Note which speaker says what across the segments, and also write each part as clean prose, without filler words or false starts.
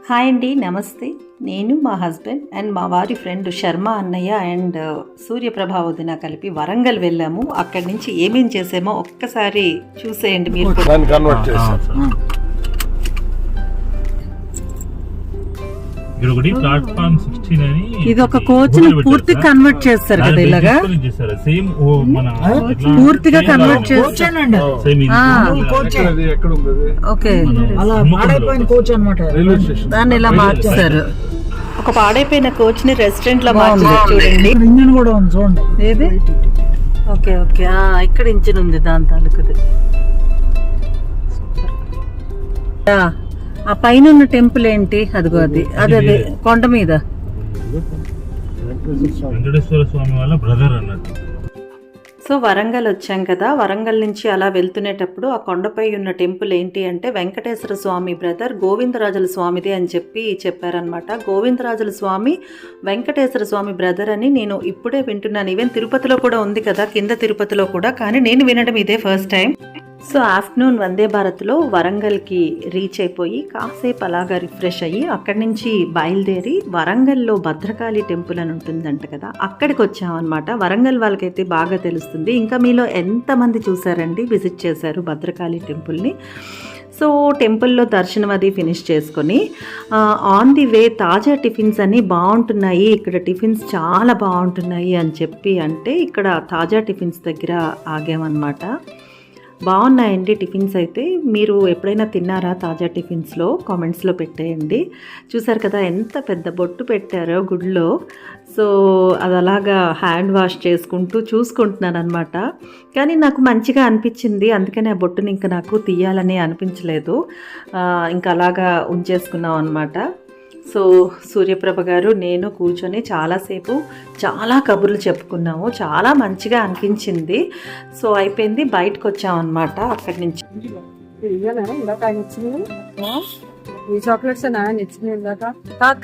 Speaker 1: Hi అండి, నమస్తే. నేను మా హస్బెండ్ అండ్ మా వారి ఫ్రెండ్ శర్మ అన్నయ్య అండ్ సూర్యప్రభ వదిన కలిపి వరంగల్ వెళ్ళాము. అక్కడి నుంచి ఏమేం చేసామో ఒక్కసారి చూసేయండి మీరు.
Speaker 2: ఇది ఒక కోచ్ ని పూర్తి కన్వర్ట్ చేస్తారు కదా, ఇలాగా పూర్తిగా కన్వర్ట్ చేస్తారు. ఓకే, దాన్ని ఇలా మార్చారు.
Speaker 1: ఒక పాడైపోయిన కోచ్ ని రెస్టారెంట్ లో మార్చారు చూడండి.
Speaker 2: ఇంజన్ కూడా ఉంది చూడండి. ఏది? ఓకే ఓకే, ఇక్కడ ఇంజిన్ ఉంది దాని తాలూకుది. ఆ పైన ఉన్న టెంపుల్ ఏంటి? అదిగో అది అదే అదే కొండ మీద
Speaker 3: వెంకటేశ్వర స్వామి వాళ్ళ బ్రదర్ అన్నట్టు.
Speaker 1: సో వరంగల్ వచ్చాం కదా, వరంగల్ నుంచి అలా వెళ్తునేటప్పుడు ఆ కొండపై ఉన్న టెంపుల్ ఏంటి అంటే వెంకటేశ్వర స్వామి బ్రదర్ గోవిందరాజుల స్వామిది అని చెప్పారనమాట. గోవిందరాజుల స్వామి వెంకటేశ్వర స్వామి బ్రదర్ అని నేను ఇప్పుడే వింటున్నాను. ఈవెన్ తిరుపతిలో కూడా ఉంది కదా, కింద తిరుపతిలో కూడా, కానీ నేను వినడం ఇదే ఫస్ట్ టైం. సో ఆఫ్టర్నూన్ వందే భారత్లో వరంగల్కి రీచ్ అయిపోయి కాసేపు అలాగా రిఫ్రెష్ అయ్యి అక్కడి నుంచి బయలుదేరి వరంగల్లో భద్రకాళి టెంపుల్ అని ఉంటుందంట కదా, అక్కడికి వచ్చామన్నమాట. వరంగల్ వాళ్ళకైతే బాగా తెలుస్తుంది. ఇంకా మీలో ఎంతమంది చూసారండి, విజిట్ చేశారు భద్రకాళి టెంపుల్ని? సో టెంపుల్లో దర్శనం అది ఫినిష్ చేసుకొని ఆన్ ది వే తాజా టిఫిన్స్ అన్నీ బాగుంటున్నాయి, ఇక్కడ టిఫిన్స్ చాలా బాగుంటున్నాయి అని చెప్పి అంటే ఇక్కడ తాజా టిఫిన్స్ దగ్గర ఆగామన్నమాట. బాగున్నాయండి టిఫిన్స్ అయితే. మీరు ఎప్పుడైనా తిన్నారా తాజా టిఫిన్స్లో? కామెంట్స్లో పెట్టేయండి. చూసారు కదా ఎంత పెద్ద బొట్టు పెట్టారో గుడిలో. సో అది అలాగా హ్యాండ్ వాష్ చేసుకుంటూ చూసుకుంటున్నాను అనమాట. కానీ నాకు మంచిగా అనిపించింది, అందుకని ఆ బొట్టుని ఇంకా నాకు తీయాలని అనిపించలేదు, ఇంకా అలాగా ఉంచేసుకున్నాం అనమాట. సో సూర్యప్రభ గారు నేను కూర్చొని చాలాసేపు చాలా కబుర్లు చెప్పుకున్నాము, చాలా మంచిగా అనిపించింది. సో అయిపోయింది, బయటకు వచ్చామన్నమాట అక్కడి నుంచి.
Speaker 2: ఈ చాక్లెట్స్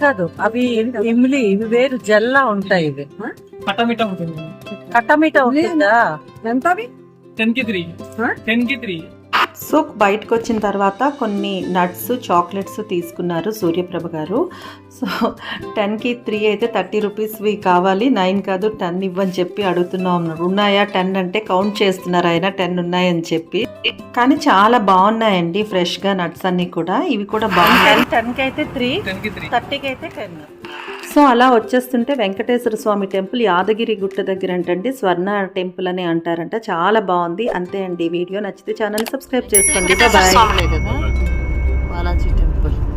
Speaker 2: కాదు, అవి ఇమ్లీ, ఇవి వేరు జెల్లా ఉంటాయి. ఇవి కట్టమిట ఉంటుందా? ఎంత అవి?
Speaker 3: 10
Speaker 1: సో బయటకు వచ్చిన తర్వాత కొన్ని నట్స్ చాక్లెట్స్ తీసుకున్నారు సూర్యప్రభ గారు. సో 10కి 3 అయితే 30 రూపీస్వి కావాలి, 9 కాదు 10 ఇవ్వని చెప్పి అడుగుతున్నాం. ఉన్నాయా 10 అంటే కౌంట్ చేస్తున్నారు ఆయన, 10 ఉన్నాయని చెప్పి. కానీ చాలా బాగున్నాయండి ఫ్రెష్గా నట్స్ అన్నీ కూడా. ఇవి కూడా బాగున్నాయి.
Speaker 2: 10కి అయితే 3, 30కి అయితే 10.
Speaker 1: సో అలా వచ్చేస్తుంటే వెంకటేశ్వర స్వామి టెంపుల్ యాదగిరి గుట్ట దగ్గర అంటండి స్వర్ణ టెంపుల్ అని అంటారంట. చాలా బాగుంది. అంతే అండి, వీడియో నచ్చితే ఛానల్ సబ్స్క్రైబ్ చేసుకోండి. బాయ్.